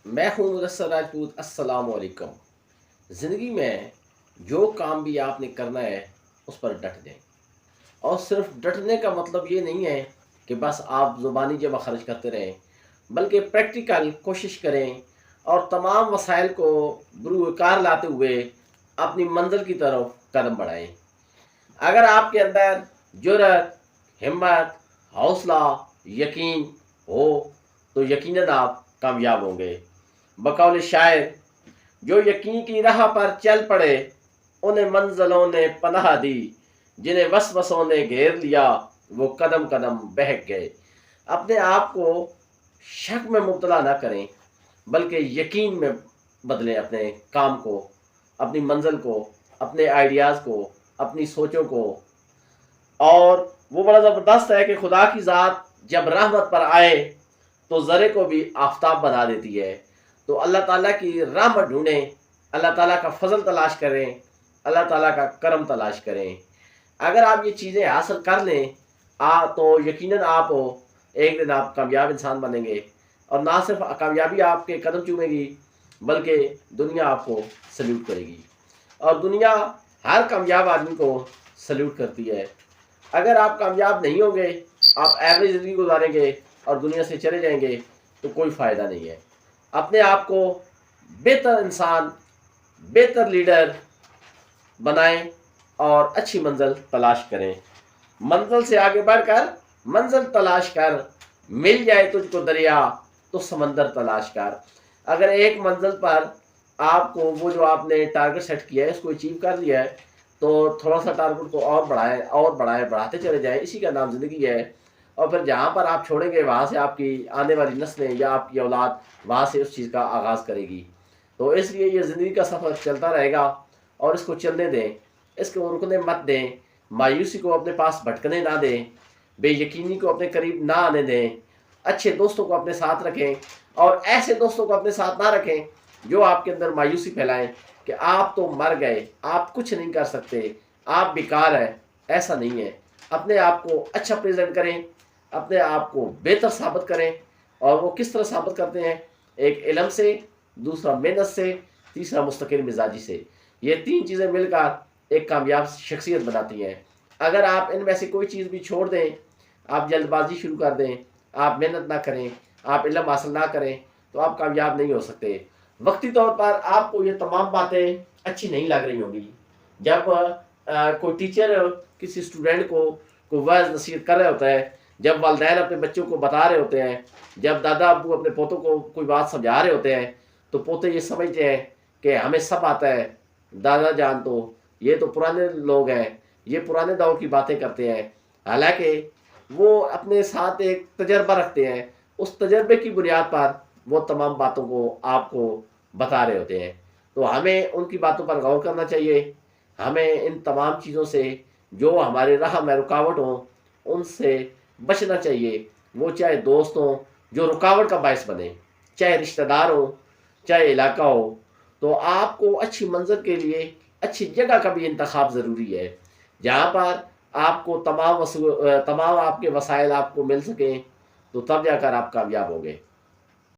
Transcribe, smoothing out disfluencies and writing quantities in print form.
मैं हूँ मुदस्सर राजपूत। अस्सलाम वालेकुम। ज़िंदगी में जो काम भी आपने करना है उस पर डट जाएं। और सिर्फ डटने का मतलब ये नहीं है कि बस आप ज़ुबानी जमा खर्च करते रहें, बल्कि प्रैक्टिकल कोशिश करें और तमाम वसाइल को बरूकार लाते हुए अपनी मंजिल की तरफ कदम बढ़ाएं। अगर आपके अंदर जुर्रत, हिम्मत, हौसला, यकीन हो तो यकीनन आप कामयाब होंगे। बकौल शायर, जो यकीन की राह पर चल पड़े उन्हें मंजिलों ने पनाह दी, जिन्हें वसवसों ने घेर लिया वो कदम कदम बहक गए। अपने आप को शक में मुब्तला ना करें, बल्कि यकीन में बदलें अपने काम को, अपनी मंजिल को, अपने आइडियाज़ को, अपनी सोचों को। और वो बड़ा ज़बरदस्त है कि खुदा की ज़ात जब रहमत पर आए तो ज़रे को भी आफताब बना देती है। तो अल्लाह ताला की रहमत ढूंढें, अल्लाह ताला का फजल तलाश करें, अल्लाह ताला का करम तलाश करें। अगर आप ये चीज़ें हासिल कर लें तो यकीनन आप एक दिन आप कामयाब इंसान बनेंगे। और ना सिर्फ कामयाबी आपके कदम चूमेगी, बल्कि दुनिया आपको सल्यूट करेगी। और दुनिया हर कामयाब आदमी को सल्यूट करती है। अगर आप कामयाब नहीं होंगे, आप एवरेज ज़िंदगी गुजारेंगे और दुनिया से चले जाएंगे तो कोई फ़ायदा नहीं है। अपने आप को बेहतर इंसान, बेहतर लीडर बनाएं और अच्छी मंजिल तलाश करें। मंजिल से आगे बढ़कर मंजिल तलाश कर, मिल जाए तुझको दरिया तो समंदर तलाश कर। अगर एक मंजिल पर आपको वो जो आपने टारगेट सेट किया है इसको अचीव कर लिया है तो थोड़ा सा टारगेट को और बढ़ाएं और बढ़ाएं, बढ़ाते चले जाएं। इसी का नाम ज़िंदगी है। और फिर जहाँ पर आप छोड़ेंगे वहाँ से आपकी आने वाली नस्लें या आपकी औलाद वहाँ से उस चीज़ का आगाज़ करेगी। तो इसलिए ये ज़िंदगी का सफ़र चलता रहेगा और इसको चलने दें, इसको रुकने मत दें। मायूसी को अपने पास भटकने ना दें, बेयकीनी को अपने करीब ना आने दें। अच्छे दोस्तों को अपने साथ रखें और ऐसे दोस्तों को अपने साथ ना रखें जो आपके अंदर मायूसी फैलाएं कि आप तो मर गए, आप कुछ नहीं कर सकते, आप बेकार हैं। ऐसा नहीं है। अपने आप को अच्छा प्रेजेंट करें, अपने आप को बेहतर साबित करें। और वो किस तरह साबित करते हैं? एक इल्म से, दूसरा मेहनत से, तीसरा मुस्तकिल मिजाजी से। ये तीन चीज़ें मिलकर एक कामयाब शख्सियत बनाती हैं। अगर आप इनमें से कोई चीज़ भी छोड़ दें, आप जल्दबाजी शुरू कर दें, आप मेहनत ना करें, आप इल्म हासिल ना करें तो आप कामयाब नहीं हो सकते। वक्ती तौर पर आपको ये तमाम बातें अच्छी नहीं लग रही होंगी। जब कोई टीचर किसी स्टूडेंट को वाइज नसीहत कर रहे होता है, जब वालिदैन अपने बच्चों को बता रहे होते हैं, जब दादा अब्बू अपने पोतों को कोई बात समझा रहे होते हैं तो पोते ये समझते हैं कि हमें सब आता है, दादा जान तो ये तो पुराने लोग हैं, ये पुराने दौर की बातें करते हैं। हालांकि वो अपने साथ एक तजर्बा रखते हैं, उस तजर्बे की बुनियाद पर वो तमाम बातों को आपको बता रहे होते हैं। तो हमें उनकी बातों पर गौर करना चाहिए। हमें इन तमाम चीज़ों से जो हमारे राह में रुकावट हों उनसे बचना चाहिए। वो चाहे दोस्त हों जो रुकावट का बायस बने, चाहे रिश्तेदार हो, चाहे इलाका हो। तो आपको अच्छी मंजिल के लिए अच्छी जगह का भी इंतखाब ज़रूरी है, जहाँ पर आपको तमाम आपके वसाइल आपको मिल सकें। तो तब जाकर आप कामयाब होंगे।